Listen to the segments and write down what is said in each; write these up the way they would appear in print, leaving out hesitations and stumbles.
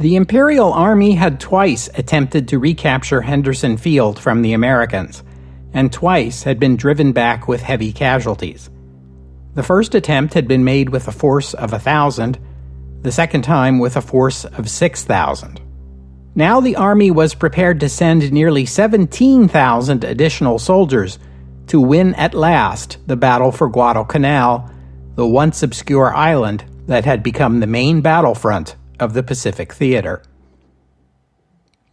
The Imperial Army had twice attempted to recapture Henderson Field from the Americans, and twice had been driven back with heavy casualties. The first attempt had been made with a force of 1,000, the second time with a force of 6,000. Now the army was prepared to send nearly 17,000 additional soldiers to win at last the battle for Guadalcanal, the once obscure island that had become the main battlefront of the Pacific Theater.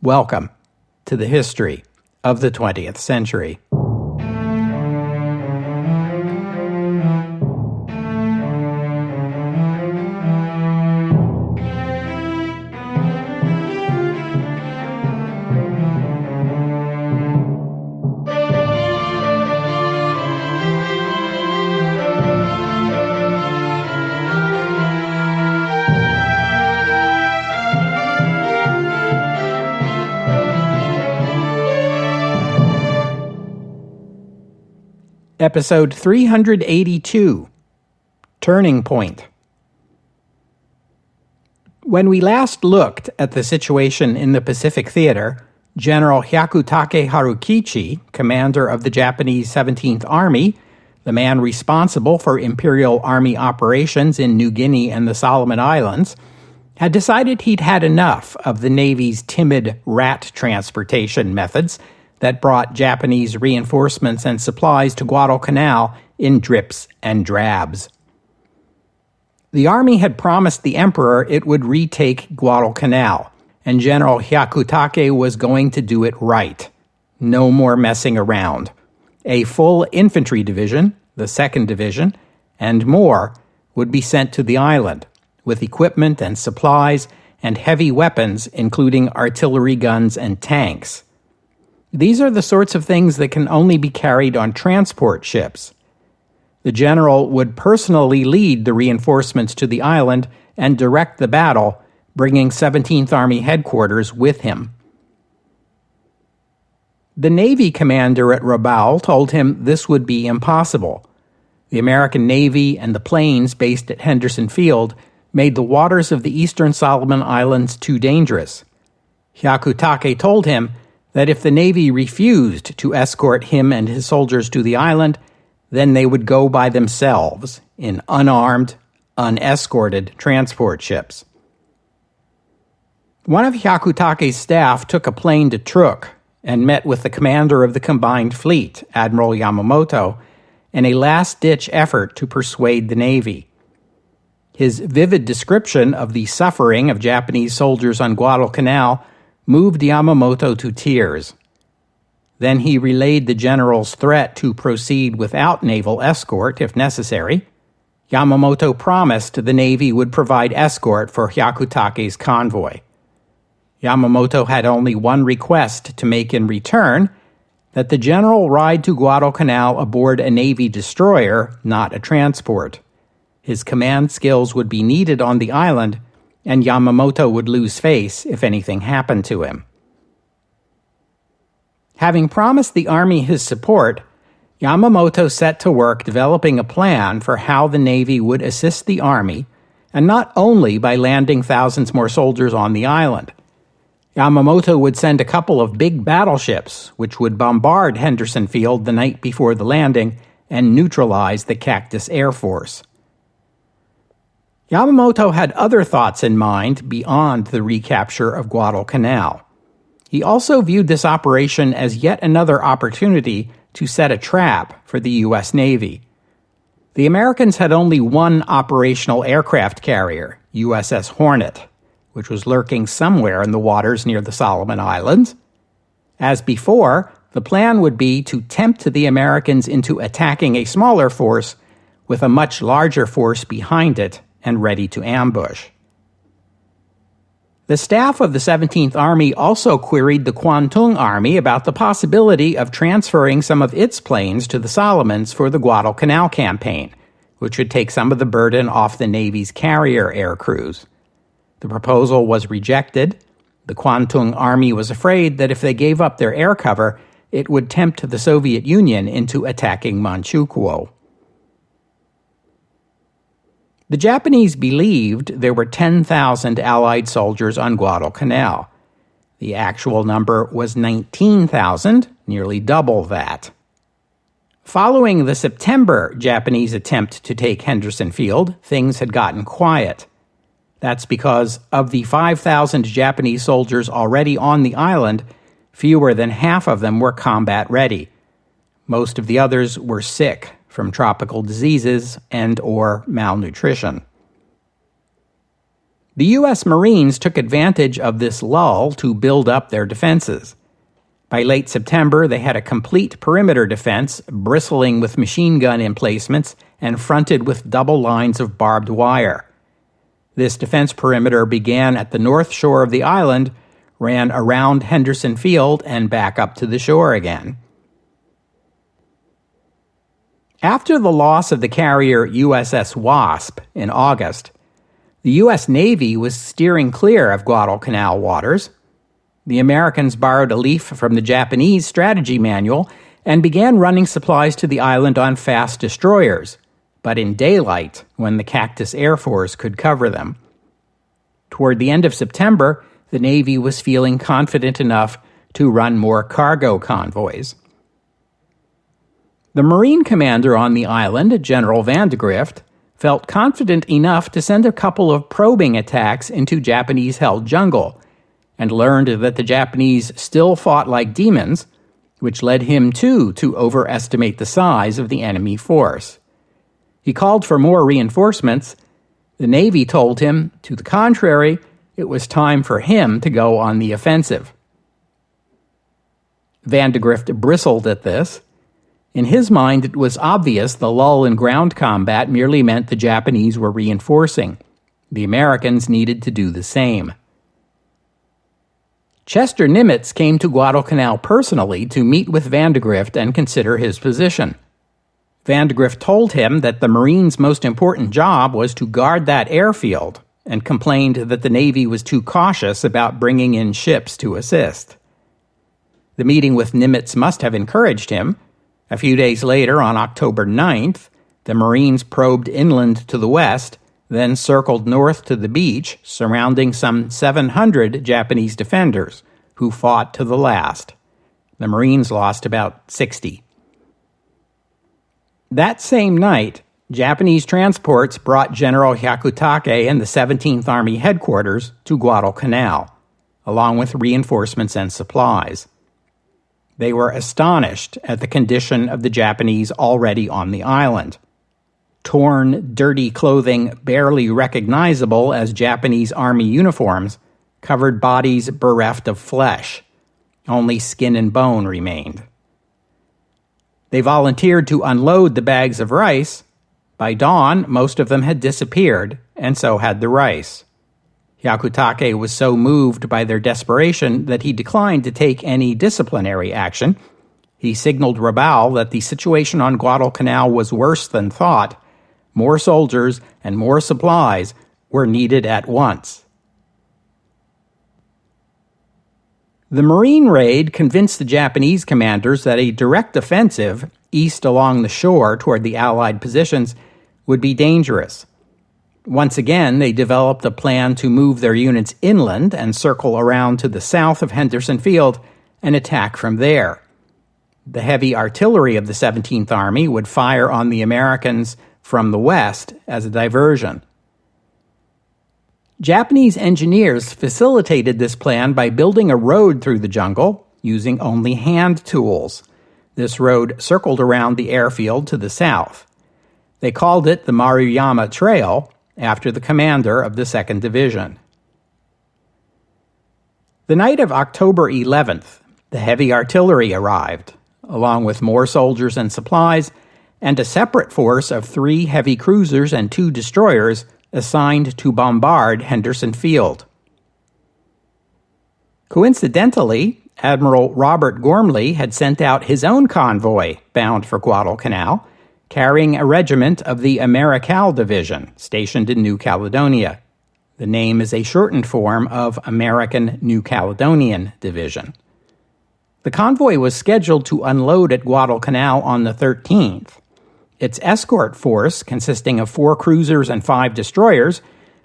Welcome to the history of the 20th century. Episode 382, Turning Point. When we last looked at the situation in the Pacific Theater, General Hyakutake Harukichi, commander of the Japanese 17th Army, the man responsible for Imperial Army operations in New Guinea and the Solomon Islands, had decided he'd had enough of the Navy's timid rat transportation methods that brought Japanese reinforcements and supplies to Guadalcanal in drips and drabs. The army had promised the emperor it would retake Guadalcanal, and General Hyakutake was going to do it right. No more messing around. A full infantry division, the 2nd Division, and more would be sent to the island, with equipment and supplies and heavy weapons, including artillery guns and tanks. These are the sorts of things that can only be carried on transport ships. The general would personally lead the reinforcements to the island and direct the battle, bringing 17th Army headquarters with him. The Navy commander at Rabaul told him this would be impossible. The American Navy and the planes based at Henderson Field made the waters of the eastern Solomon Islands too dangerous. Hyakutake told him that if the Navy refused to escort him and his soldiers to the island, then they would go by themselves in unarmed, unescorted transport ships. One of Hyakutake's staff took a plane to Truk and met with the commander of the combined fleet, Admiral Yamamoto, in a last-ditch effort to persuade the Navy. His vivid description of the suffering of Japanese soldiers on Guadalcanal moved Yamamoto to tears. Then he relayed the general's threat to proceed without naval escort if necessary. Yamamoto promised the Navy would provide escort for Hyakutake's convoy. Yamamoto had only one request to make in return, that the general ride to Guadalcanal aboard a Navy destroyer, not a transport. His command skills would be needed on the island, and Yamamoto would lose face if anything happened to him. Having promised the army his support, Yamamoto set to work developing a plan for how the Navy would assist the army, and not only by landing thousands more soldiers on the island. Yamamoto would send a couple of big battleships, which would bombard Henderson Field the night before the landing and neutralize the Cactus Air Force. Yamamoto had other thoughts in mind beyond the recapture of Guadalcanal. He also viewed this operation as yet another opportunity to set a trap for the U.S. Navy. The Americans had only one operational aircraft carrier, USS Hornet, which was lurking somewhere in the waters near the Solomon Islands. As before, the plan would be to tempt the Americans into attacking a smaller force with a much larger force behind it and ready to ambush. The staff of the 17th Army also queried the Kwantung Army about the possibility of transferring some of its planes to the Solomons for the Guadalcanal campaign, which would take some of the burden off the Navy's carrier air crews. The proposal was rejected. The Kwantung Army was afraid that if they gave up their air cover, it would tempt the Soviet Union into attacking Manchukuo. The Japanese believed there were 10,000 Allied soldiers on Guadalcanal. The actual number was 19,000, nearly double that. Following the September Japanese attempt to take Henderson Field, things had gotten quiet. That's because of the 5,000 Japanese soldiers already on the island, fewer than half of them were combat ready. Most of the others were sick from tropical diseases and/or malnutrition. The U.S. Marines took advantage of this lull to build up their defenses. By late September, they had a complete perimeter defense, bristling with machine gun emplacements and fronted with double lines of barbed wire. This defense perimeter began at the north shore of the island, ran around Henderson Field, and back up to the shore again. After the loss of the carrier USS Wasp in August, the U.S. Navy was steering clear of Guadalcanal waters. The Americans borrowed a leaf from the Japanese strategy manual and began running supplies to the island on fast destroyers, but in daylight when the Cactus Air Force could cover them. Toward the end of September, the Navy was feeling confident enough to run more cargo convoys. The Marine commander on the island, General Vandegrift, felt confident enough to send a couple of probing attacks into Japanese-held jungle, and learned that the Japanese still fought like demons, which led him, too, to overestimate the size of the enemy force. He called for more reinforcements. The Navy told him, to the contrary, it was time for him to go on the offensive. Vandegrift bristled at this. In his mind, it was obvious the lull in ground combat merely meant the Japanese were reinforcing. The Americans needed to do the same. Chester Nimitz came to Guadalcanal personally to meet with Vandegrift and consider his position. Vandegrift told him that the Marines' most important job was to guard that airfield, and complained that the Navy was too cautious about bringing in ships to assist. The meeting with Nimitz must have encouraged him. A few days later, on October 9th, the Marines probed inland to the west, then circled north to the beach, surrounding some 700 Japanese defenders, who fought to the last. The Marines lost about 60. That same night, Japanese transports brought General Hyakutake and the 17th Army headquarters to Guadalcanal, along with reinforcements and supplies. They were astonished at the condition of the Japanese already on the island. Torn, dirty clothing, barely recognizable as Japanese army uniforms, covered bodies bereft of flesh. Only skin and bone remained. They volunteered to unload the bags of rice. By dawn, most of them had disappeared, and so had the rice. Hyakutake was so moved by their desperation that he declined to take any disciplinary action. He signaled Rabaul that the situation on Guadalcanal was worse than thought. More soldiers and more supplies were needed at once. The Marine raid convinced the Japanese commanders that a direct offensive east along the shore toward the Allied positions would be dangerous. Once again, they developed a plan to move their units inland and circle around to the south of Henderson Field and attack from there. The heavy artillery of the 17th Army would fire on the Americans from the west as a diversion. Japanese engineers facilitated this plan by building a road through the jungle using only hand tools. This road circled around the airfield to the south. They called it the Maruyama Trail, after the commander of the 2nd Division. The night of October 11th, the heavy artillery arrived, along with more soldiers and supplies, and a separate force of 3 heavy cruisers and 2 destroyers assigned to bombard Henderson Field. Coincidentally, Admiral Robert Gormley had sent out his own convoy bound for Guadalcanal, carrying a regiment of the Americal Division stationed in New Caledonia. The name is a shortened form of American New Caledonian Division. The convoy was scheduled to unload at Guadalcanal on the 13th. its escort force, consisting of 4 cruisers and 5 destroyers,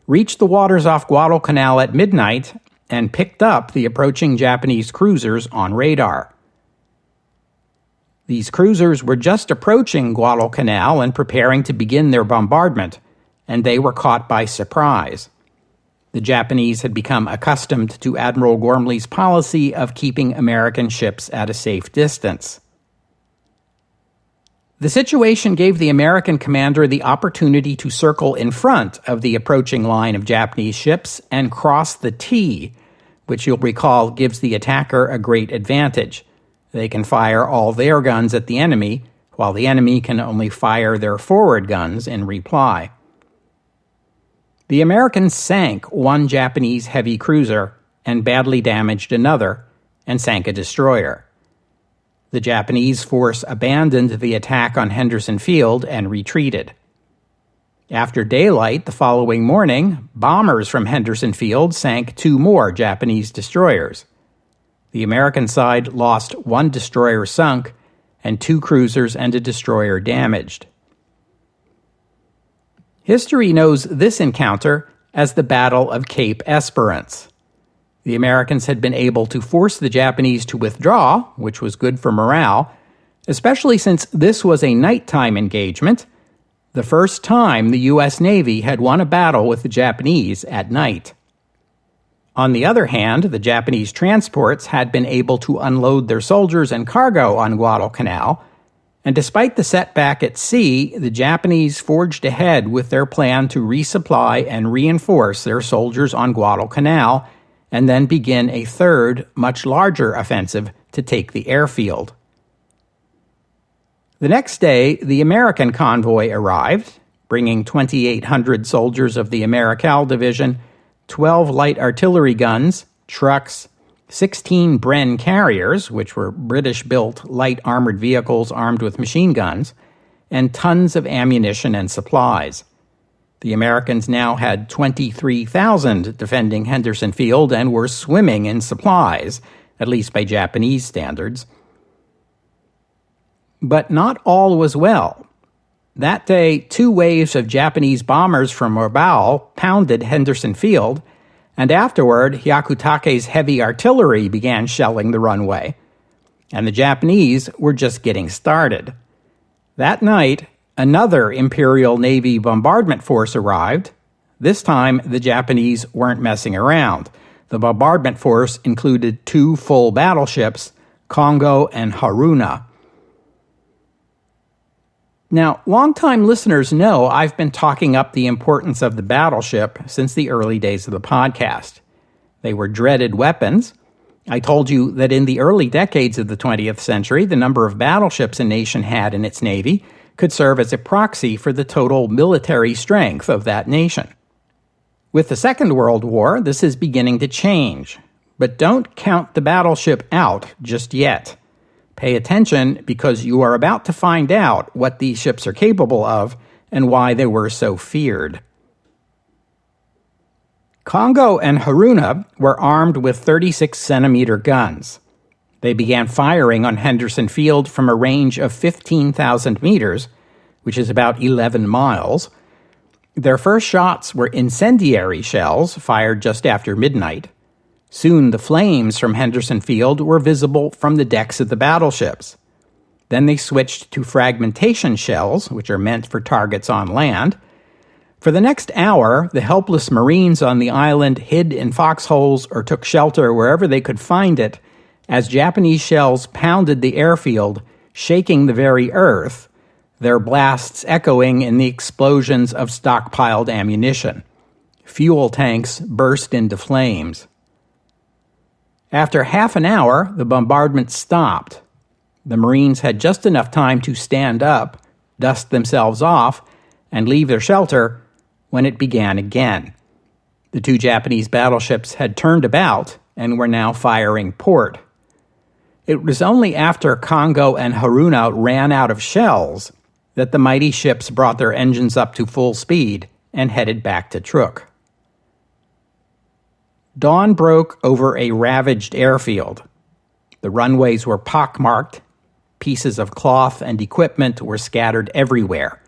reached the waters off Guadalcanal at midnight and picked up the approaching Japanese cruisers on radar. These cruisers were just approaching Guadalcanal and preparing to begin their bombardment, and they were caught by surprise. The Japanese had become accustomed to Admiral Gormley's policy of keeping American ships at a safe distance. The situation gave the American commander the opportunity to circle in front of the approaching line of Japanese ships and cross the T, which you'll recall gives the attacker a great advantage. They can fire all their guns at the enemy, while the enemy can only fire their forward guns in reply. The Americans sank one Japanese heavy cruiser and badly damaged another, and sank a destroyer. The Japanese force abandoned the attack on Henderson Field and retreated. After daylight the following morning, bombers from Henderson Field sank 2 more Japanese destroyers. The American side lost 1 destroyer sunk and 2 cruisers and a destroyer damaged. History knows this encounter as the Battle of Cape Esperance. The Americans had been able to force the Japanese to withdraw, which was good for morale, especially since this was a nighttime engagement, the first time the U.S. Navy had won a battle with the Japanese at night. On the other hand, the Japanese transports had been able to unload their soldiers and cargo on Guadalcanal, and despite the setback at sea, the Japanese forged ahead with their plan to resupply and reinforce their soldiers on Guadalcanal, and then begin a third, much larger offensive to take the airfield. The next day, the American convoy arrived, bringing 2,800 soldiers of the Americal Division, 12 light artillery guns, trucks, 16 Bren carriers, which were British-built light armored vehicles armed with machine guns, and tons of ammunition and supplies. The Americans now had 23,000 defending Henderson Field and were swimming in supplies, at least by Japanese standards. But not all was well. That day, 2 waves of Japanese bombers from Rabaul pounded Henderson Field, and afterward, Hyakutake's heavy artillery began shelling the runway. And the Japanese were just getting started. That night, another Imperial Navy bombardment force arrived. This time, the Japanese weren't messing around. The bombardment force included 2 full battleships, Kongo and Haruna. Now, longtime listeners know I've been talking up the importance of the battleship since the early days of the podcast. They were dreaded weapons. I told you that in the early decades of the 20th century, the number of battleships a nation had in its navy could serve as a proxy for the total military strength of that nation. With the Second World War, this is beginning to change. But don't count the battleship out just yet. Pay attention because you are about to find out what these ships are capable of and why they were so feared. Kongo and Haruna were armed with 36-centimeter guns. They began firing on Henderson Field from a range of 15,000 meters, which is about 11 miles. Their first shots were incendiary shells fired just after midnight. Soon the flames from Henderson Field were visible from the decks of the battleships. Then they switched to fragmentation shells, which are meant for targets on land. For the next hour, the helpless Marines on the island hid in foxholes or took shelter wherever they could find it, as Japanese shells pounded the airfield, shaking the very earth, their blasts echoing in the explosions of stockpiled ammunition. Fuel tanks burst into flames. After half an hour, the bombardment stopped. The Marines had just enough time to stand up, dust themselves off, and leave their shelter when it began again. The 2 Japanese battleships had turned about and were now firing port. It was only after Kongo and Haruna ran out of shells that the mighty ships brought their engines up to full speed and headed back to Truk. Dawn broke over a ravaged airfield. The runways were pockmarked. pieces of cloth and equipment were scattered everywhere.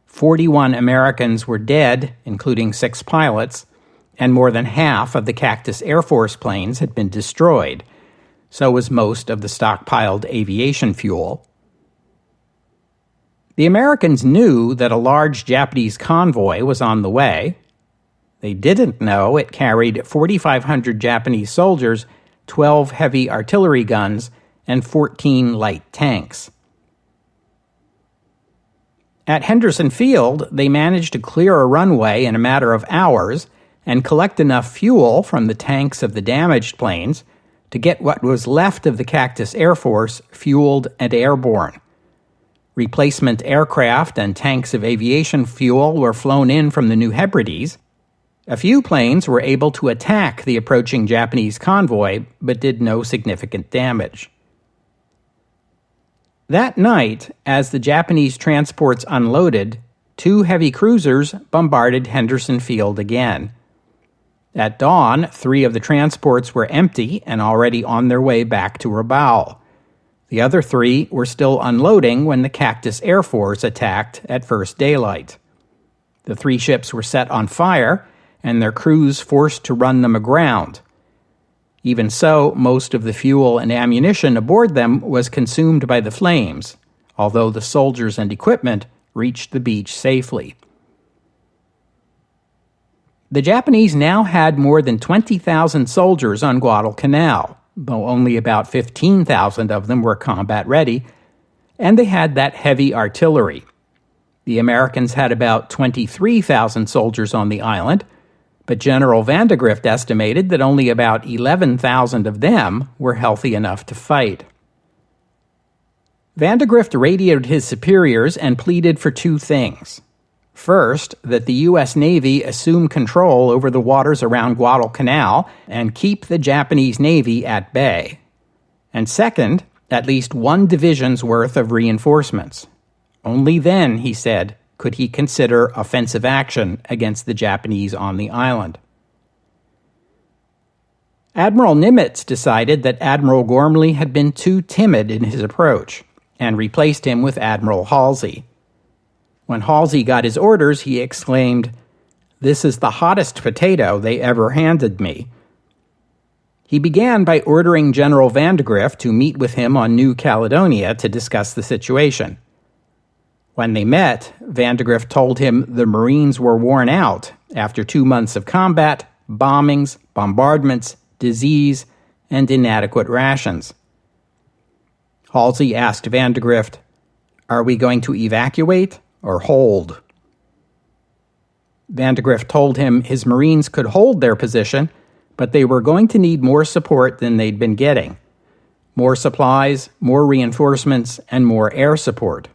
41 Americans were dead, including 6 pilots, and more than half of the Cactus Air Force planes had been destroyed. So was most of the stockpiled aviation fuel. The Americans knew that a large Japanese convoy was on the way. They didn't know it carried 4,500 Japanese soldiers, 12 heavy artillery guns, and 14 light tanks. At Henderson Field, they managed to clear a runway in a matter of hours and collect enough fuel from the tanks of the damaged planes to get what was left of the Cactus Air Force fueled and airborne. Replacement aircraft and tanks of aviation fuel were flown in from the New Hebrides. A few planes were able to attack the approaching Japanese convoy, but did no significant damage. That night, as the Japanese transports unloaded, 2 heavy cruisers bombarded Henderson Field again. At dawn, 3 of the transports were empty and already on their way back to Rabaul. The other 3 were still unloading when the Cactus Air Force attacked at first daylight. The 3 ships were set on fire, and their crews forced to run them aground. Even so, most of the fuel and ammunition aboard them was consumed by the flames, although the soldiers and equipment reached the beach safely. The Japanese now had more than 20,000 soldiers on Guadalcanal, though only about 15,000 of them were combat-ready, and they had that heavy artillery. The Americans had about 23,000 soldiers on the island, but General Vandegrift estimated that only about 11,000 of them were healthy enough to fight. Vandegrift radioed his superiors and pleaded for 2 things. First, that the U.S. Navy assume control over the waters around Guadalcanal and keep the Japanese Navy at bay. And second, at least 1 division's worth of reinforcements. Only then, he said, could he consider offensive action against the Japanese on the island. Admiral Nimitz decided that Admiral Gormley had been too timid in his approach, and replaced him with Admiral Halsey. When Halsey got his orders, he exclaimed, "This is the hottest potato they ever handed me." He began by ordering General Vandegrift to meet with him on New Caledonia to discuss the situation. When they met, Vandegrift told him the Marines were worn out after 2 months of combat, bombings, bombardments, disease, and inadequate rations. Halsey asked Vandegrift, "Are we going to evacuate or hold?" Vandegrift told him his Marines could hold their position, but they were going to need more support than they'd been getting. More supplies, more reinforcements, and more air support.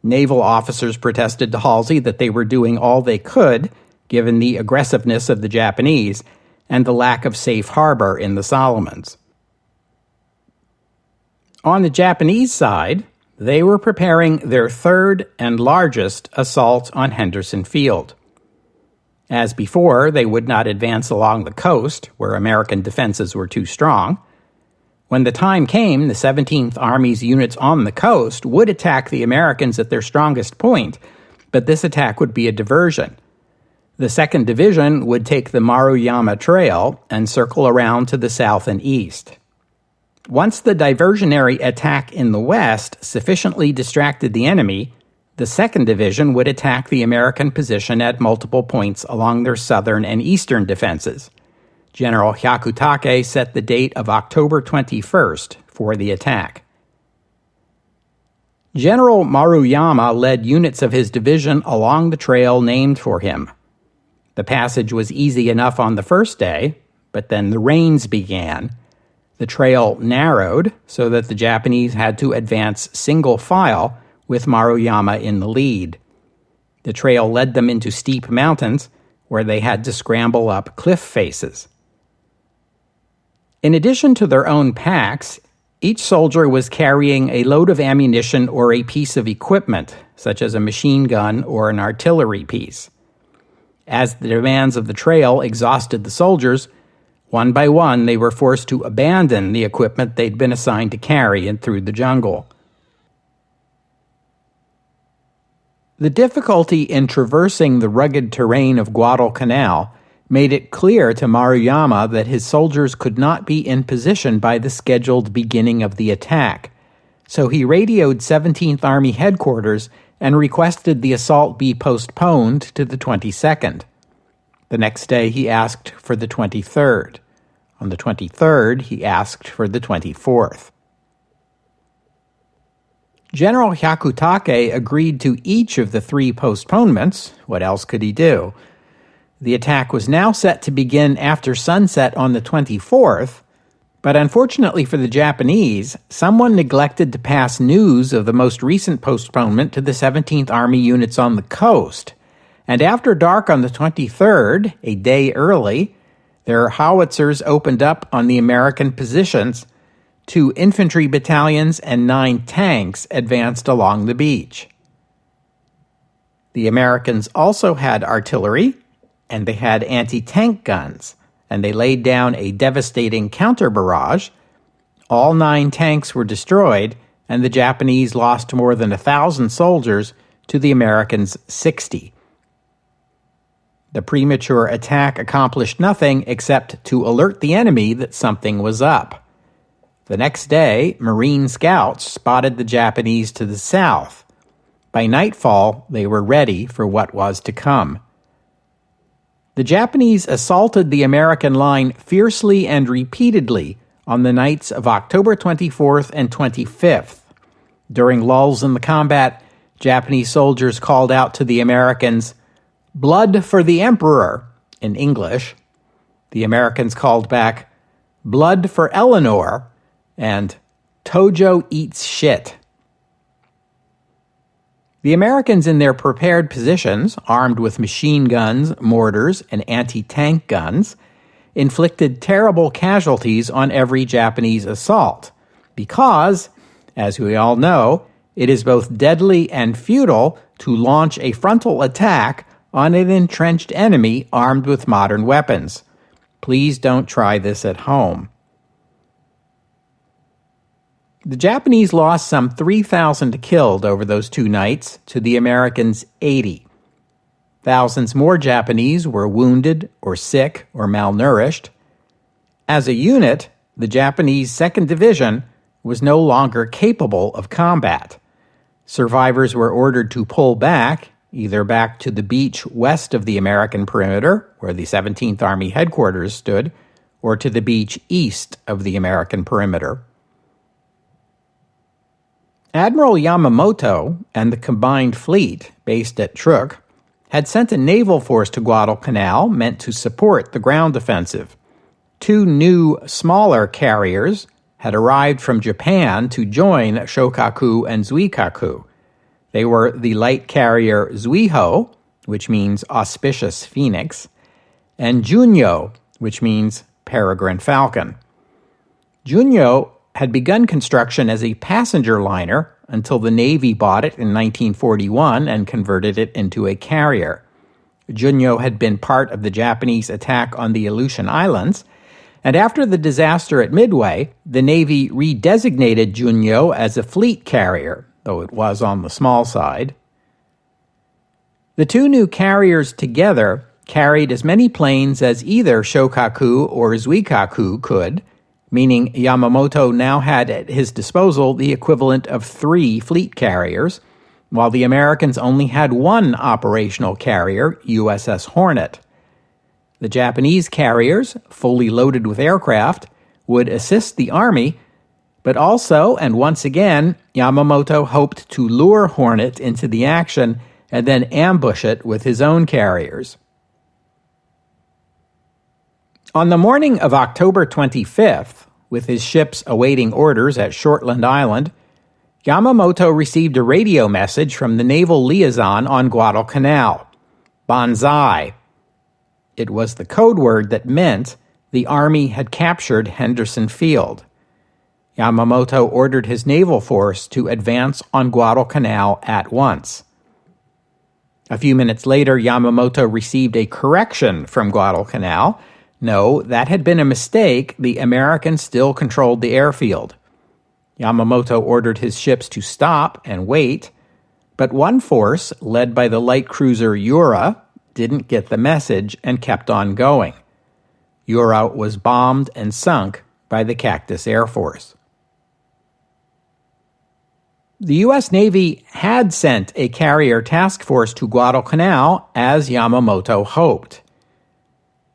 Naval officers protested to Halsey that they were doing all they could, given the aggressiveness of the Japanese and the lack of safe harbor in the Solomons. On the Japanese side, they were preparing their 3rd and largest assault on Henderson Field. As before, they would not advance along the coast, where American defenses were too strong. When the time came, the 17th Army's units on the coast would attack the Americans at their strongest point, but this attack would be a diversion. The 2nd Division would take the Maruyama Trail and circle around to the south and east. Once the diversionary attack in the west sufficiently distracted the enemy, the 2nd Division would attack the American position at multiple points along their southern and eastern defenses. General Hyakutake set the date of October 21st for the attack. General Maruyama led units of his division along the trail named for him. The passage was easy enough on the first day, but then the rains began. The trail narrowed so that the Japanese had to advance single file with Maruyama in the lead. The trail led them into steep mountains where they had to scramble up cliff faces. In addition to their own packs, each soldier was carrying a load of ammunition or a piece of equipment, such as a machine gun or an artillery piece. As the demands of the trail exhausted the soldiers, One by one, they were forced to abandon the equipment they'd been assigned to carry through the jungle. The difficulty in traversing the rugged terrain of Guadalcanal made it clear to Maruyama that his soldiers could not be in position by the scheduled beginning of the attack, so he radioed 17th Army headquarters and requested the assault be postponed to the 22nd. The next day he asked for the 23rd. On the 23rd, he asked for the 24th. General Hyakutake agreed to each of the 3 postponements. What else could he do? The attack was now set to begin after sunset on the 24th, but unfortunately for the Japanese, someone neglected to pass news of the most recent postponement to the 17th Army units on the coast. And after dark on the 23rd, a day early, their howitzers opened up on the American positions. 2 infantry battalions and 9 tanks advanced along the beach. The Americans also had artillery, and they had anti-tank guns, and they laid down a devastating counter-barrage. All 9 tanks were destroyed, and the Japanese lost more than 1,000 soldiers to the Americans' 60. The premature attack accomplished nothing except to alert the enemy that something was up. The next day, Marine scouts spotted the Japanese to the south. By nightfall, they were ready for what was to come. The Japanese assaulted the American line fiercely and repeatedly on the nights of October 24th and 25th. During lulls in the combat, Japanese soldiers called out to the Americans, "Blood for the Emperor," in English. The Americans called back, "Blood for Eleanor," and "Tojo eats shit." The Americans in their prepared positions, armed with machine guns, mortars, and anti-tank guns, inflicted terrible casualties on every Japanese assault, because, as we all know, it is both deadly and futile to launch a frontal attack on an entrenched enemy armed with modern weapons. Please don't try this at home. The Japanese lost some 3,000 killed over those 2 nights to the Americans' 80. Thousands more Japanese were wounded or sick or malnourished. As a unit, the Japanese 2nd Division was no longer capable of combat. Survivors were ordered to pull back, either back to the beach west of the American perimeter, where the 17th Army headquarters stood, or to the beach east of the American perimeter. Admiral Yamamoto and the combined fleet, based at Truk, had sent a naval force to Guadalcanal meant to support the ground offensive. 2 new, smaller carriers had arrived from Japan to join Shokaku and Zuikaku. They were the light carrier Zuiho, which means auspicious phoenix, and Junyo, which means peregrine falcon. Junyo had begun construction as a passenger liner until the Navy bought it in 1941 and converted it into a carrier. Junyo had been part of the Japanese attack on the Aleutian Islands, and after the disaster at Midway, the Navy redesignated Junyo as a fleet carrier, though it was on the small side. The 2 new carriers together carried as many planes as either Shokaku or Zuikaku could, meaning Yamamoto now had at his disposal the equivalent of 3 fleet carriers, while the Americans only had 1 operational carrier, USS Hornet. The Japanese carriers, fully loaded with aircraft, would assist the Army, but also, and once again, Yamamoto hoped to lure Hornet into the action and then ambush it with his own carriers. On the morning of October 25th, with his ships awaiting orders at Shortland Island, Yamamoto received a radio message from the naval liaison on Guadalcanal, "Banzai." It was the code word that meant the Army had captured Henderson Field. Yamamoto ordered his naval force to advance on Guadalcanal at once. A few minutes later, Yamamoto received a correction from Guadalcanal No, that had been a mistake. The Americans still controlled the airfield. Yamamoto ordered his ships to stop and wait, but one force, led by the light cruiser Yura, didn't get the message and kept on going. Yura was bombed and sunk by the Cactus Air Force. The U.S. Navy had sent a carrier task force to Guadalcanal as Yamamoto hoped.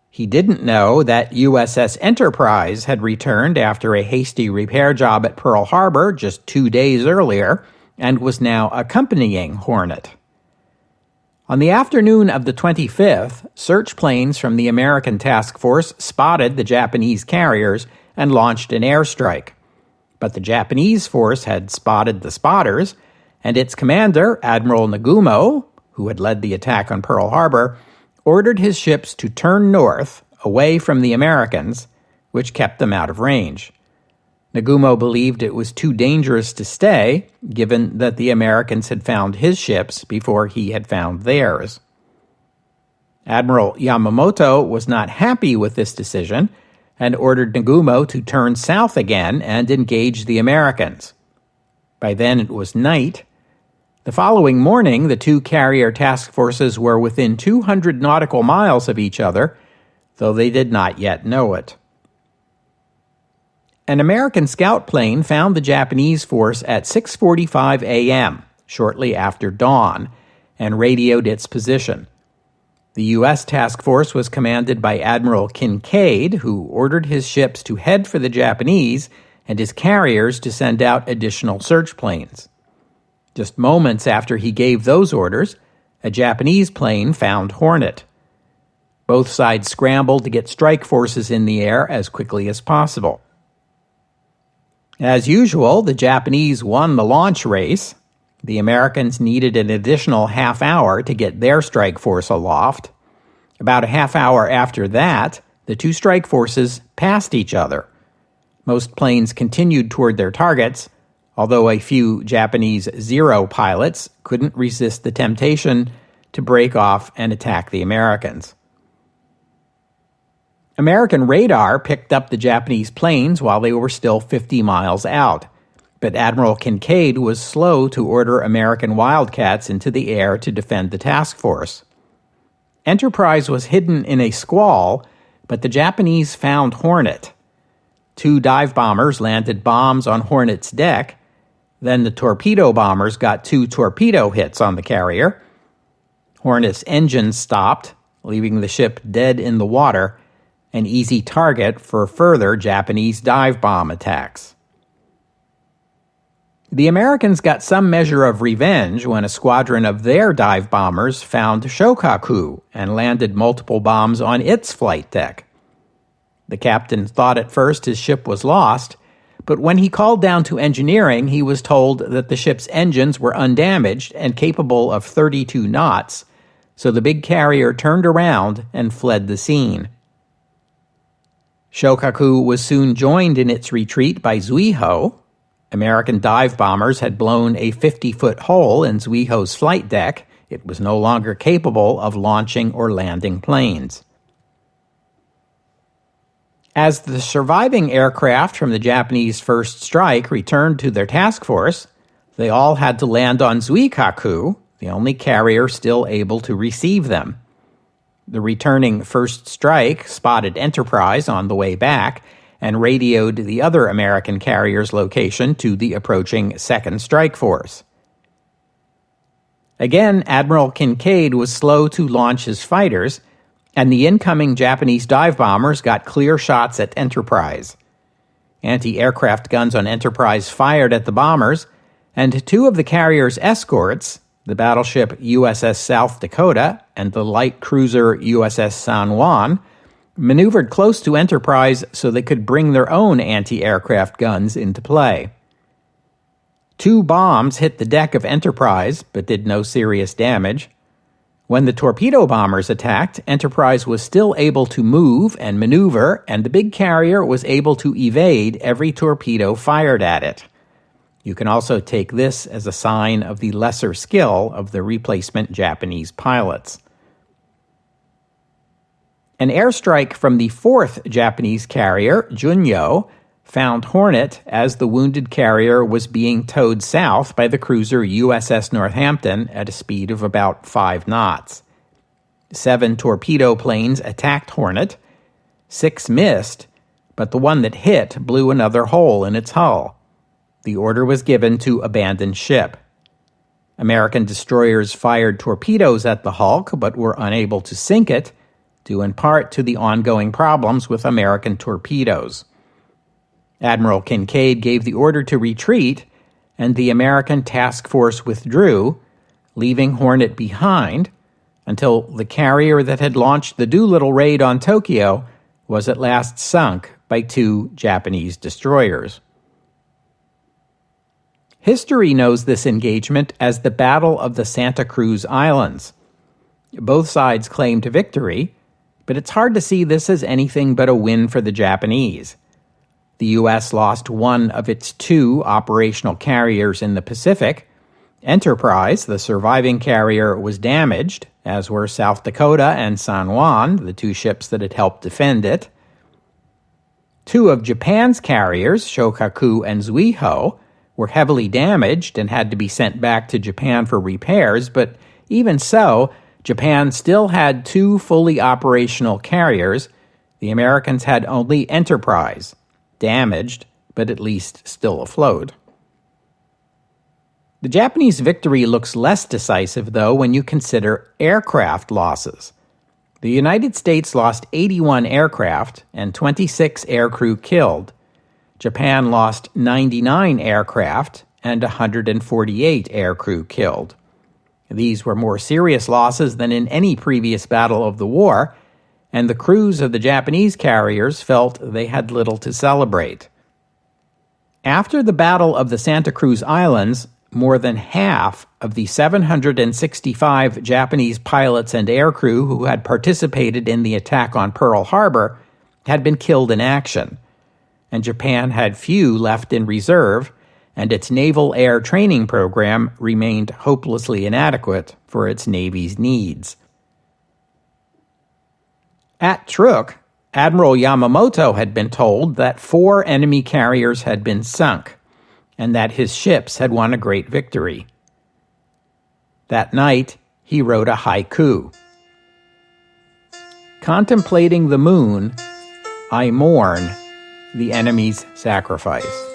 He didn't know that USS Enterprise had returned after a hasty repair job at Pearl Harbor just 2 days earlier and was now accompanying Hornet. On the afternoon of the 25th, search planes from the American task force spotted the Japanese carriers and launched an airstrike. But the Japanese force had spotted the spotters, and its commander, Admiral Nagumo, who had led the attack on Pearl Harbor, ordered his ships to turn north, away from the Americans, which kept them out of range. Nagumo believed it was too dangerous to stay, given that the Americans had found his ships before he had found theirs. Admiral Yamamoto was not happy with this decision and ordered Nagumo to turn south again and engage the Americans. By then it was night. The following morning, the two carrier task forces were within 200 nautical miles of each other, though they did not yet know it. An American scout plane found the Japanese force at 6:45 a.m., shortly after dawn, and radioed its position. The U.S. task force was commanded by Admiral Kinkaid, who ordered his ships to head for the Japanese and his carriers to send out additional search planes. Just moments after he gave those orders, a Japanese plane found Hornet. Both sides scrambled to get strike forces in the air as quickly as possible. As usual, the Japanese won the launch race. The Americans needed an additional half hour to get their strike force aloft. About a half hour after that, the two strike forces passed each other. Most planes continued toward their targets, although a few Japanese Zero pilots couldn't resist the temptation to break off and attack the Americans. American radar picked up the Japanese planes while they were still 50 miles out, but Admiral Kinkaid was slow to order American Wildcats into the air to defend the task force. Enterprise was hidden in a squall, but the Japanese found Hornet. 2 dive bombers landed bombs on Hornet's deck. Then the torpedo bombers got 2 torpedo hits on the carrier. Hornet's engines stopped, leaving the ship dead in the water, an easy target for further Japanese dive bomb attacks. The Americans got some measure of revenge when a squadron of their dive bombers found Shokaku and landed multiple bombs on its flight deck. The captain thought at first his ship was lost, but when he called down to engineering, he was told that the ship's engines were undamaged and capable of 32 knots, so the big carrier turned around and fled the scene. Shokaku was soon joined in its retreat by Zuiho. American dive bombers had blown a 50-foot hole in Zuiho's flight deck. It was no longer capable of launching or landing planes. As the surviving aircraft from the Japanese first strike returned to their task force, they all had to land on Zuikaku, the only carrier still able to receive them. The returning first strike spotted Enterprise on the way back and radioed the other American carrier's location to the approaching second strike force. Again, Admiral Kinkaid was slow to launch his fighters, and the incoming Japanese dive bombers got clear shots at Enterprise. Anti-aircraft guns on Enterprise fired at the bombers, and 2 of the carrier's escorts, the battleship USS South Dakota and the light cruiser USS San Juan, maneuvered close to Enterprise so they could bring their own anti-aircraft guns into play. 2 bombs hit the deck of Enterprise, but did no serious damage. When the torpedo bombers attacked, Enterprise was still able to move and maneuver, and the big carrier was able to evade every torpedo fired at it. You can also take this as a sign of the lesser skill of the replacement Japanese pilots. An airstrike from the 4th Japanese carrier, Junyo, found Hornet as the wounded carrier was being towed south by the cruiser USS Northampton at a speed of about 5 knots. 7 torpedo planes attacked Hornet. 6 missed, but the one that hit blew another hole in its hull. The order was given to abandon ship. American destroyers fired torpedoes at the hulk, but were unable to sink it, due in part to the ongoing problems with American torpedoes. Admiral Kinkaid gave the order to retreat, and the American task force withdrew, leaving Hornet behind until the carrier that had launched the Doolittle raid on Tokyo was at last sunk by 2 Japanese destroyers. History knows this engagement as the Battle of the Santa Cruz Islands. Both sides claimed victory, but it's hard to see this as anything but a win for the Japanese. The U.S. lost one of its 2 operational carriers in the Pacific. Enterprise, the surviving carrier, was damaged, as were South Dakota and San Juan, the 2 ships that had helped defend it. 2 of Japan's carriers, Shokaku and Zuiho, were heavily damaged and had to be sent back to Japan for repairs, but even so, Japan still had 2 fully operational carriers. The Americans had only Enterprise, damaged, but at least still afloat. The Japanese victory looks less decisive, though, when you consider aircraft losses. The United States lost 81 aircraft and 26 aircrew killed. Japan lost 99 aircraft and 148 aircrew killed. These were more serious losses than in any previous battle of the war, and the crews of the Japanese carriers felt they had little to celebrate. After the Battle of the Santa Cruz Islands, more than half of the 765 Japanese pilots and aircrew who had participated in the attack on Pearl Harbor had been killed in action, and Japan had few left in reserve, and its naval air training program remained hopelessly inadequate for its Navy's needs. At Truk, Admiral Yamamoto had been told that 4 enemy carriers had been sunk, and that his ships had won a great victory. That night, he wrote a haiku. Contemplating the moon, I mourn the enemy's sacrifice.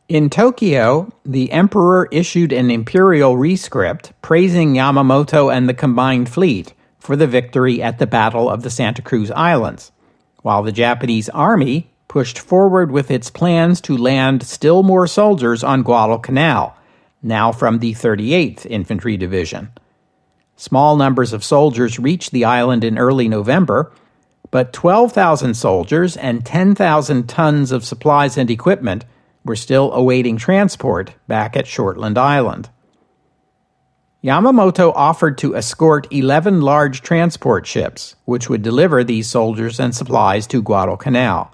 In Tokyo, the emperor issued an imperial rescript praising Yamamoto and the combined fleet for the victory at the Battle of the Santa Cruz Islands, while the Japanese army pushed forward with its plans to land still more soldiers on Guadalcanal, now from the 38th Infantry Division. Small numbers of soldiers reached the island in early November, but 12,000 soldiers and 10,000 tons of supplies and equipment were still awaiting transport back at Shortland Island. Yamamoto offered to escort 11 large transport ships, which would deliver these soldiers and supplies to Guadalcanal.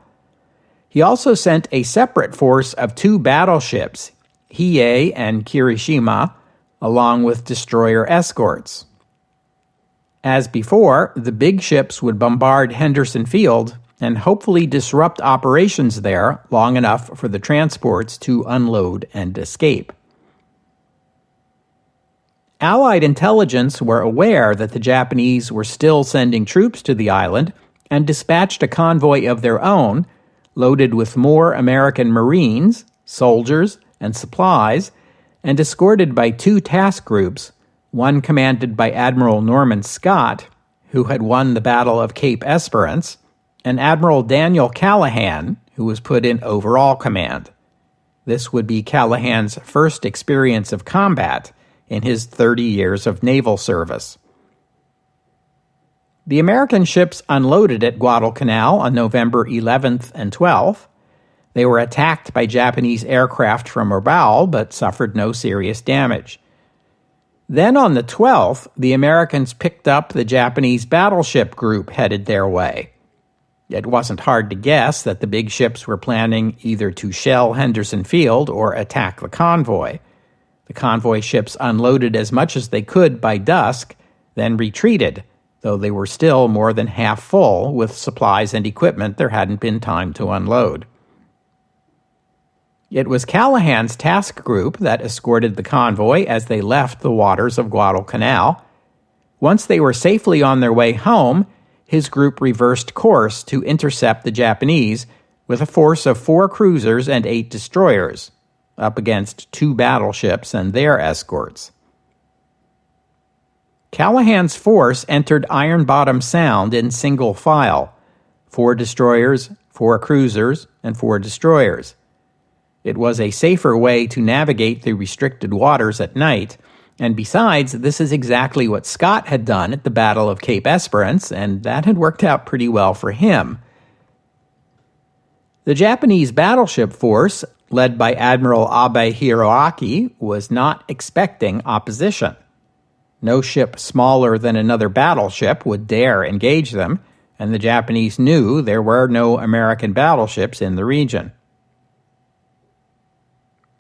He also sent a separate force of 2 battleships, Hiei and Kirishima, along with destroyer escorts. As before, the big ships would bombard Henderson Field and hopefully disrupt operations there long enough for the transports to unload and escape. Allied intelligence were aware that the Japanese were still sending troops to the island and dispatched a convoy of their own, loaded with more American Marines, soldiers, and supplies, and escorted by 2 task groups, one commanded by Admiral Norman Scott, who had won the Battle of Cape Esperance, and Admiral Daniel Callahan, who was put in overall command. This would be Callahan's first experience of combat in his 30 years of naval service. The American ships unloaded at Guadalcanal on November 11th and 12th. They were attacked by Japanese aircraft from Rabaul, but suffered no serious damage. Then on the 12th, the Americans picked up the Japanese battleship group headed their way. It wasn't hard to guess that the big ships were planning either to shell Henderson Field or attack the convoy. The convoy ships unloaded as much as they could by dusk, then retreated, though they were still more than half full with supplies and equipment there hadn't been time to unload. It was Callahan's task group that escorted the convoy as they left the waters of Guadalcanal. Once they were safely on their way home, his group reversed course to intercept the Japanese with a force of 4 cruisers and 8 destroyers, up against 2 battleships and their escorts. Callahan's force entered Iron Bottom Sound in single file, 4 destroyers, 4 cruisers, and 4 destroyers. It was a safer way to navigate the restricted waters at night, and besides, this is exactly what Scott had done at the Battle of Cape Esperance, and that had worked out pretty well for him. The Japanese battleship force, led by Admiral Abe Hiroaki, was not expecting opposition. No ship smaller than another battleship would dare engage them, and the Japanese knew there were no American battleships in the region.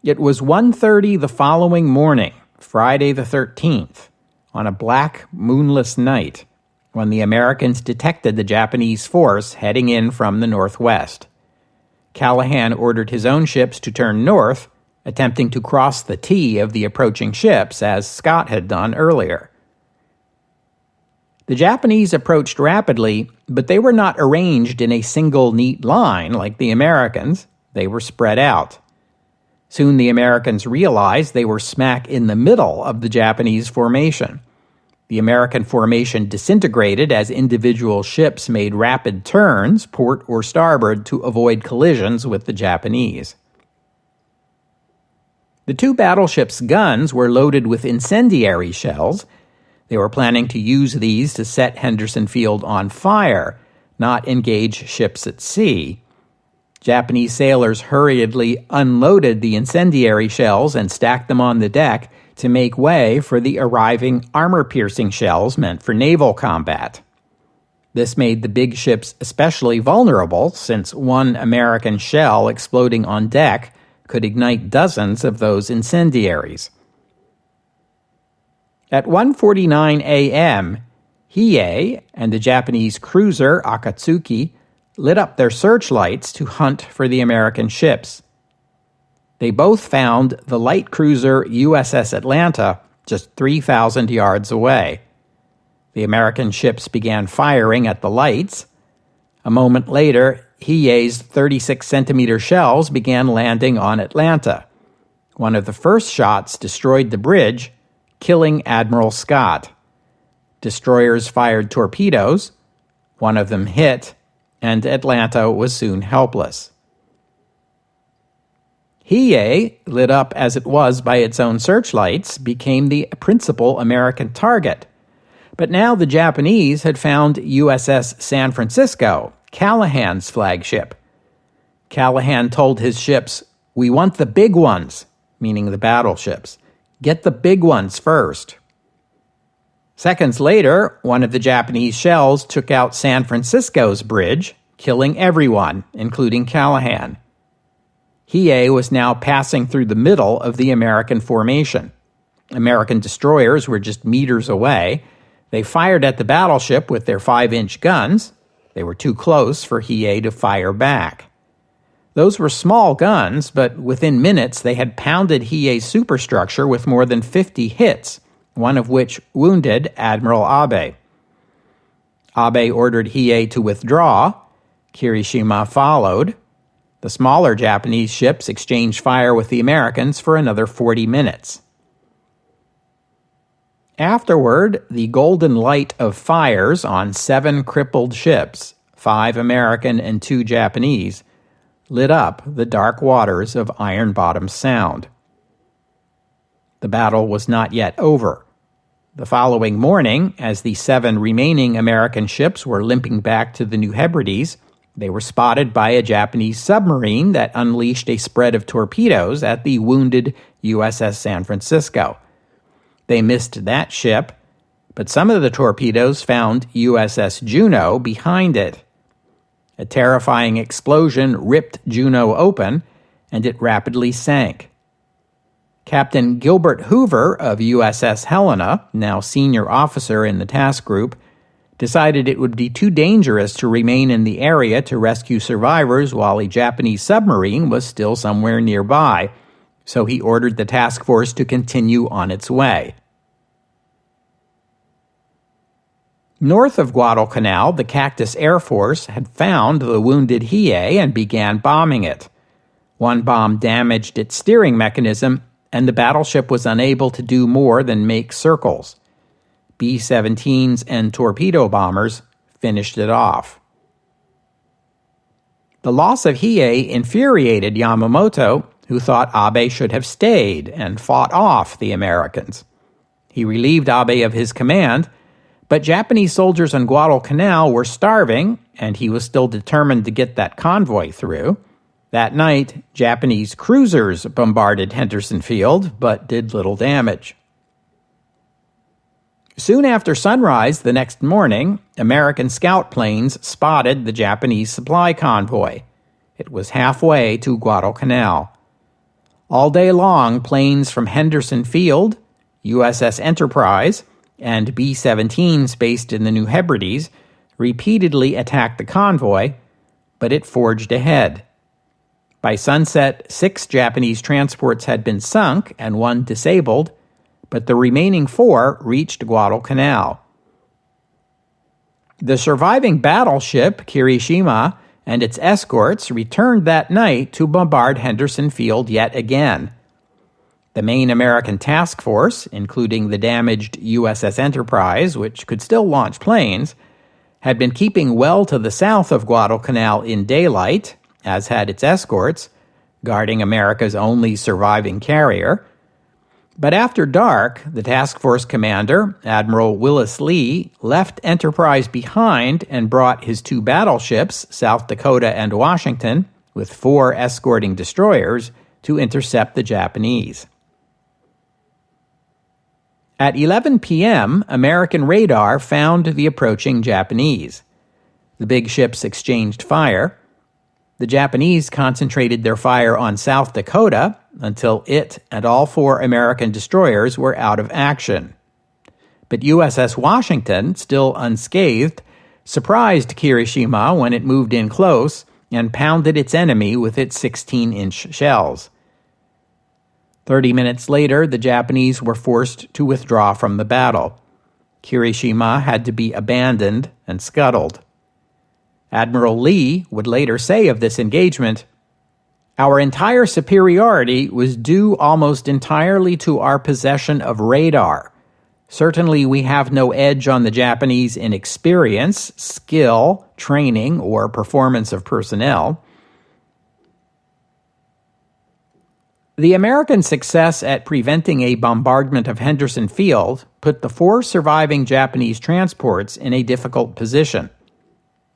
It was 1:30 the following morning, Friday the 13th, on a black, moonless night, when the Americans detected the Japanese force heading in from the northwest. Callahan ordered his own ships to turn north, attempting to cross the T of the approaching ships, as Scott had done earlier. The Japanese approached rapidly, but they were not arranged in a single neat line like the Americans. They were spread out. Soon the Americans realized they were smack in the middle of the Japanese formation. The American formation disintegrated as individual ships made rapid turns, port or starboard, to avoid collisions with the Japanese. The 2 battleships' guns were loaded with incendiary shells. They were planning to use these to set Henderson Field on fire, not engage ships at sea. Japanese sailors hurriedly unloaded the incendiary shells and stacked them on the deck to make way for the arriving armor-piercing shells meant for naval combat. This made the big ships especially vulnerable, since one American shell exploding on deck could ignite dozens of those incendiaries. At 1:49 a.m., Hiei and the Japanese cruiser Akatsuki lit up their searchlights to hunt for the American ships. They both found the light cruiser USS Atlanta just 3,000 yards away. The American ships began firing at the lights. A moment later, Hiei's 36-centimeter shells began landing on Atlanta. One of the first shots destroyed the bridge, killing Admiral Scott. Destroyers fired torpedoes. One of them hit, and Atlanta was soon helpless. Hiei, lit up as it was by its own searchlights, became the principal American target. But now the Japanese had found USS San Francisco, Callahan's flagship. Callahan told his ships, "We want the big ones," meaning the battleships. "Get the big ones first." Seconds later, one of the Japanese shells took out San Francisco's bridge, killing everyone, including Callahan. Hiei was now passing through the middle of the American formation. American destroyers were just meters away. They fired at the battleship with their 5-inch guns. They were too close for Hiei to fire back. Those were small guns, but within minutes they had pounded Hiei's superstructure with more than 50 hits, one of which wounded Admiral Abe. Abe ordered Hiei to withdraw. Kirishima followed. The smaller Japanese ships exchanged fire with the Americans for another 40 minutes. Afterward, the golden light of fires on 7 crippled ships, 5 American and 2 Japanese, lit up the dark waters of Iron Bottom Sound. The battle was not yet over. The following morning, as the 7 remaining American ships were limping back to the New Hebrides, they were spotted by a Japanese submarine that unleashed a spread of torpedoes at the wounded USS San Francisco. They missed that ship, but some of the torpedoes found USS Juneau behind it. A terrifying explosion ripped Juneau open, and it rapidly sank. Captain Gilbert Hoover of USS Helena, now senior officer in the task group, decided it would be too dangerous to remain in the area to rescue survivors while a Japanese submarine was still somewhere nearby, so he ordered the task force to continue on its way. North of Guadalcanal, the Cactus Air Force had found the wounded Hiei and began bombing it. One bomb damaged its steering mechanism, and the battleship was unable to do more than make circles. B-17s and torpedo bombers finished it off. The loss of Hiei infuriated Yamamoto, who thought Abe should have stayed and fought off the Americans. He relieved Abe of his command, but Japanese soldiers on Guadalcanal were starving, and he was still determined to get that convoy through. That night, Japanese cruisers bombarded Henderson Field, but did little damage. Soon after sunrise the next morning, American scout planes spotted the Japanese supply convoy. It was halfway to Guadalcanal. All day long, planes from Henderson Field, USS Enterprise, and B-17s based in the New Hebrides repeatedly attacked the convoy, but it forged ahead. By sunset, 6 Japanese transports had been sunk and 1 disabled, but the remaining 4 reached Guadalcanal. The surviving battleship, Kirishima, and its escorts returned that night to bombard Henderson Field yet again. The main American task force, including the damaged USS Enterprise, which could still launch planes, had been keeping well to the south of Guadalcanal in daylight, as had its escorts, guarding America's only surviving carrier. But after dark, the task force commander, Admiral Willis Lee, left Enterprise behind and brought his 2 battleships, South Dakota and Washington, with 4 escorting destroyers, to intercept the Japanese. At 11 p.m., American radar found the approaching Japanese. The big ships exchanged fire. The Japanese concentrated their fire on South Dakota until it and all 4 American destroyers were out of action. But USS Washington, still unscathed, surprised Kirishima when it moved in close and pounded its enemy with its 16-inch shells. 30 minutes later, the Japanese were forced to withdraw from the battle. Kirishima had to be abandoned and scuttled. Admiral Lee would later say of this engagement, "Our entire superiority was due almost entirely to our possession of radar. Certainly we have no edge on the Japanese in experience, skill, training, or performance of personnel." The American success at preventing a bombardment of Henderson Field put the 4 surviving Japanese transports in a difficult position.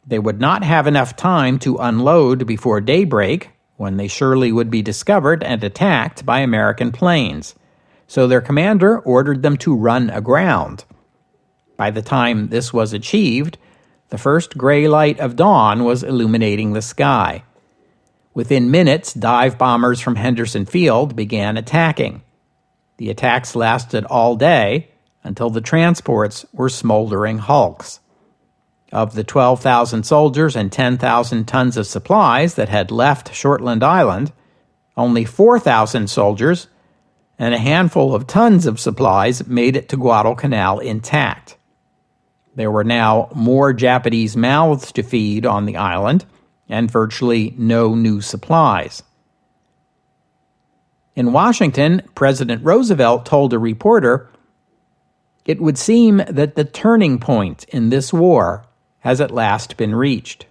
They would not have enough time to unload before daybreak, when they surely would be discovered and attacked by American planes, so their commander ordered them to run aground. By the time this was achieved, the first gray light of dawn was illuminating the sky. Within minutes, dive bombers from Henderson Field began attacking. The attacks lasted all day until the transports were smoldering hulks. Of the 12,000 soldiers and 10,000 tons of supplies that had left Shortland Island, only 4,000 soldiers and a handful of tons of supplies made it to Guadalcanal intact. There were now more Japanese mouths to feed on the island, and virtually no new supplies. In Washington, President Roosevelt told a reporter, It would seem that the turning point in this war has at last been reached.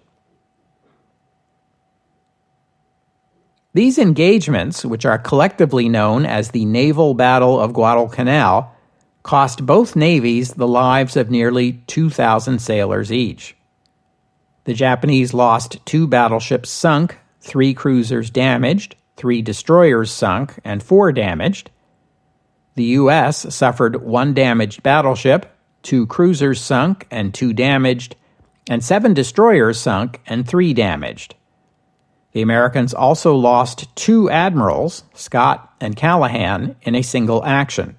These engagements, which are collectively known as the Naval Battle of Guadalcanal, cost both navies the lives of nearly 2,000 sailors each. The Japanese lost 2 battleships sunk, 3 cruisers damaged, 3 destroyers sunk, and 4 damaged. The U.S. suffered 1 damaged battleship, 2 cruisers sunk and 2 damaged, and 7 destroyers sunk and 3 damaged. The Americans also lost 2 admirals, Scott and Callahan, in a single action.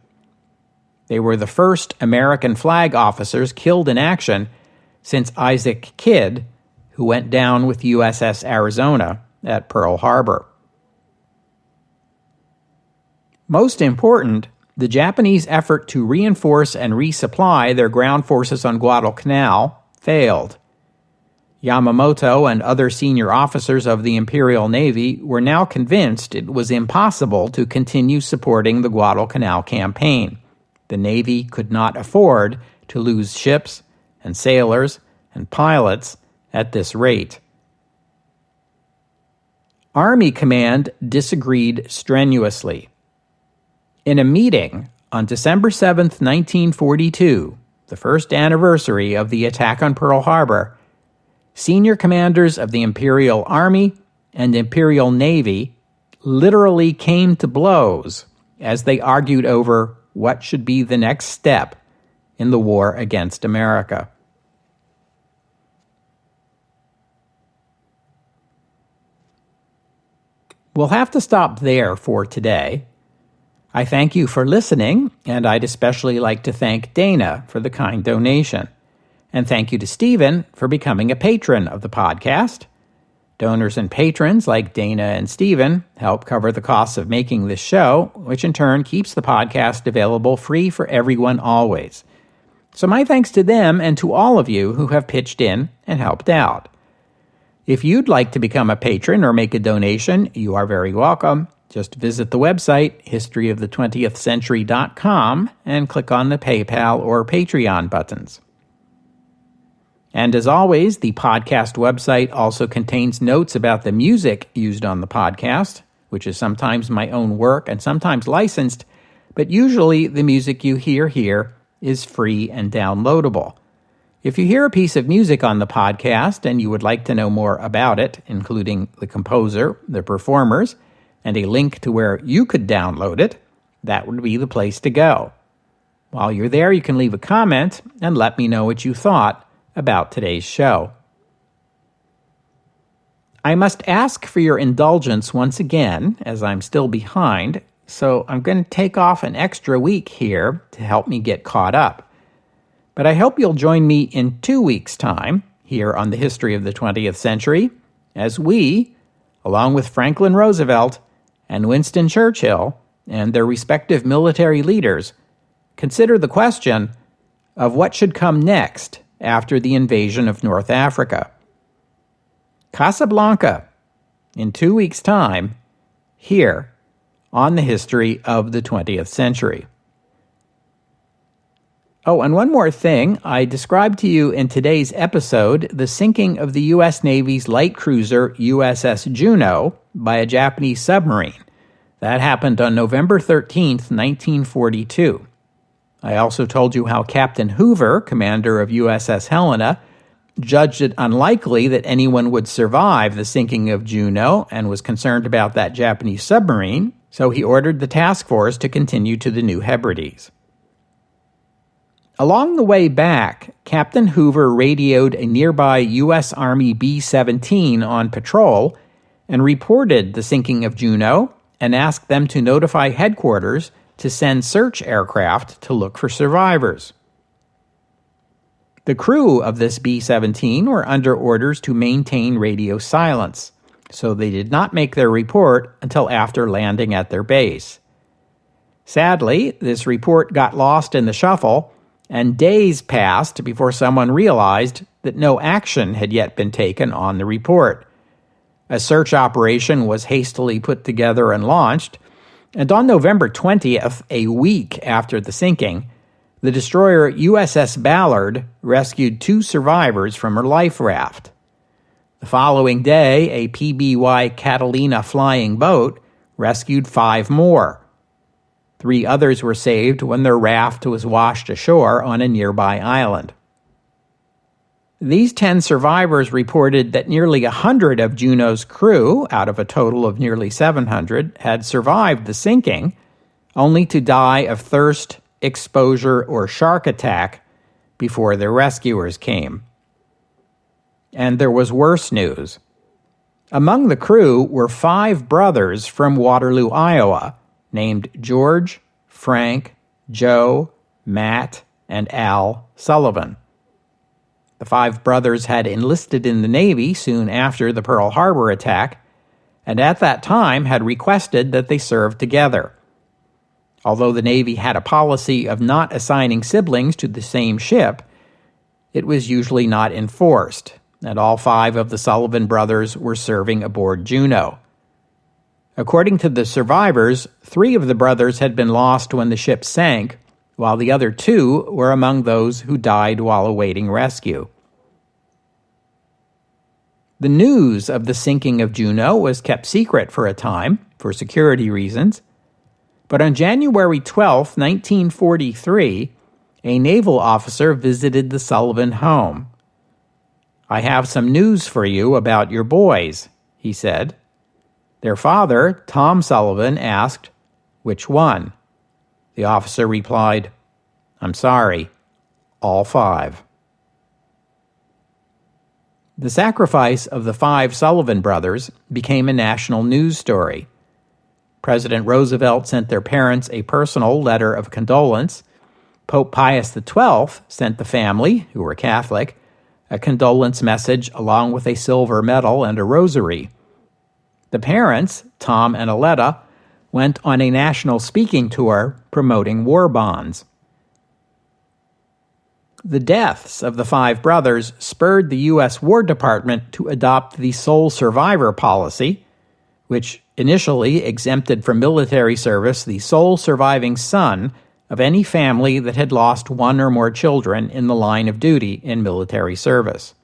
They were the first American flag officers killed in action since Isaac Kidd, who went down with USS Arizona at Pearl Harbor. Most important, the Japanese effort to reinforce and resupply their ground forces on Guadalcanal failed. Yamamoto and other senior officers of the Imperial Navy were now convinced it was impossible to continue supporting the Guadalcanal campaign. The Navy could not afford to lose ships and sailors and pilots at this rate. Army Command disagreed strenuously. In a meeting on December 7, 1942, the first anniversary of the attack on Pearl Harbor, senior commanders of the Imperial Army and Imperial Navy literally came to blows as they argued over what should be the next step in the war against America. We'll have to stop there for today. I thank you for listening, and I'd especially like to thank Dana for the kind donation. And thank you to Stephen for becoming a patron of the podcast. Donors and patrons like Dana and Stephen help cover the costs of making this show, which in turn keeps the podcast available free for everyone always. So my thanks to them and to all of you who have pitched in and helped out. If you'd like to become a patron or make a donation, you are very welcome. Just visit the website, historyofthe20thcentury.com, and click on the PayPal or Patreon buttons. And as always, the podcast website also contains notes about the music used on the podcast, which is sometimes my own work and sometimes licensed, but usually the music you hear here is free and downloadable. If you hear a piece of music on the podcast and you would like to know more about it, including the composer, the performers, and a link to where you could download it, that would be the place to go. While you're there, you can leave a comment and let me know what you thought about today's show. I must ask for your indulgence once again, as I'm still behind, so I'm going to take off an extra week here to help me get caught up. But I hope you'll join me in 2 weeks' time here on the History of the 20th Century, as we, along with Franklin Roosevelt and Winston Churchill and their respective military leaders, consider the question of what should come next after the invasion of North Africa. Casablanca, in 2 weeks' time, here on the History of the 20th Century. Oh, and one more thing. I described to you in today's episode the sinking of the U.S. Navy's light cruiser USS Juno by a Japanese submarine. That happened on November 13th, 1942. I also told you how Captain Hoover, commander of USS Helena, judged it unlikely that anyone would survive the sinking of Juno and was concerned about that Japanese submarine, so he ordered the task force to continue to the New Hebrides. Along the way back, Captain Hoover radioed a nearby U.S. Army B-17 on patrol and reported the sinking of Juno and asked them to notify headquarters to send search aircraft to look for survivors. The crew of this B-17 were under orders to maintain radio silence, so they did not make their report until after landing at their base. Sadly, this report got lost in the shuffle, and days passed before someone realized that no action had yet been taken on the report. A search operation was hastily put together and launched, and on November 20th, a week after the sinking, The destroyer USS Ballard rescued 2 survivors from her life raft. The following day, a PBY Catalina flying boat rescued 5 more. 3 others were saved when their raft was washed ashore on a nearby island. These 10 survivors reported that nearly 100 of Juneau's crew, out of a total of nearly 700, had survived the sinking, only to die of thirst, exposure, or shark attack before their rescuers came. And there was worse news. Among the crew were 5 brothers from Waterloo, Iowa, named George, Frank, Joe, Matt, and Al Sullivan. The 5 brothers had enlisted in the Navy soon after the Pearl Harbor attack, and at that time had requested that they serve together. Although the Navy had a policy of not assigning siblings to the same ship, it was usually not enforced, and all 5 of the Sullivan brothers were serving aboard Juneau. According to the survivors, 3 of the brothers had been lost when the ship sank, while the other 2 were among those who died while awaiting rescue. The news of the sinking of Juneau was kept secret for a time, for security reasons, but on January 12, 1943, a naval officer visited the Sullivan home. "I have some news for you about your boys," he said. Their father, Tom Sullivan, asked, "Which one?" The officer replied, "I'm sorry, all 5. The sacrifice of the 5 Sullivan brothers became a national news story. President Roosevelt sent their parents a personal letter of condolence. Pope Pius XII sent the family, who were Catholic, a condolence message along with a silver medal and a rosary. The parents, Tom and Aletta, went on a national speaking tour promoting war bonds. The deaths of the 5 brothers spurred the U.S. War Department to adopt the sole survivor policy, which initially exempted from military service the sole surviving son of any family that had lost 1 or more children in the line of duty in military service.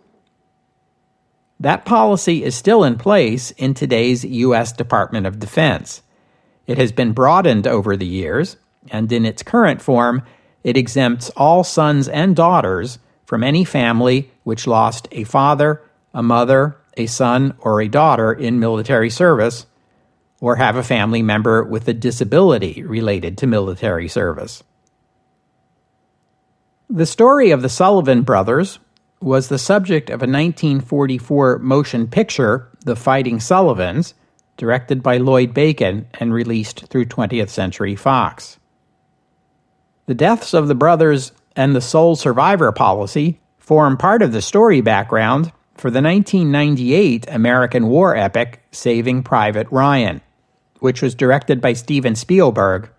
That policy is still in place in today's U.S. Department of Defense. It has been broadened over the years, and in its current form, it exempts all sons and daughters from any family which lost a father, a mother, a son, or a daughter in military service, or have a family member with a disability related to military service. The story of the Sullivan brothers was the subject of a 1944 motion picture, The Fighting Sullivans, directed by Lloyd Bacon and released through 20th Century Fox. The deaths of the brothers and the sole survivor policy form part of the story background for the 1998 American war epic Saving Private Ryan, which was directed by Steven Spielberg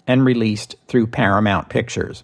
and released through Paramount Pictures.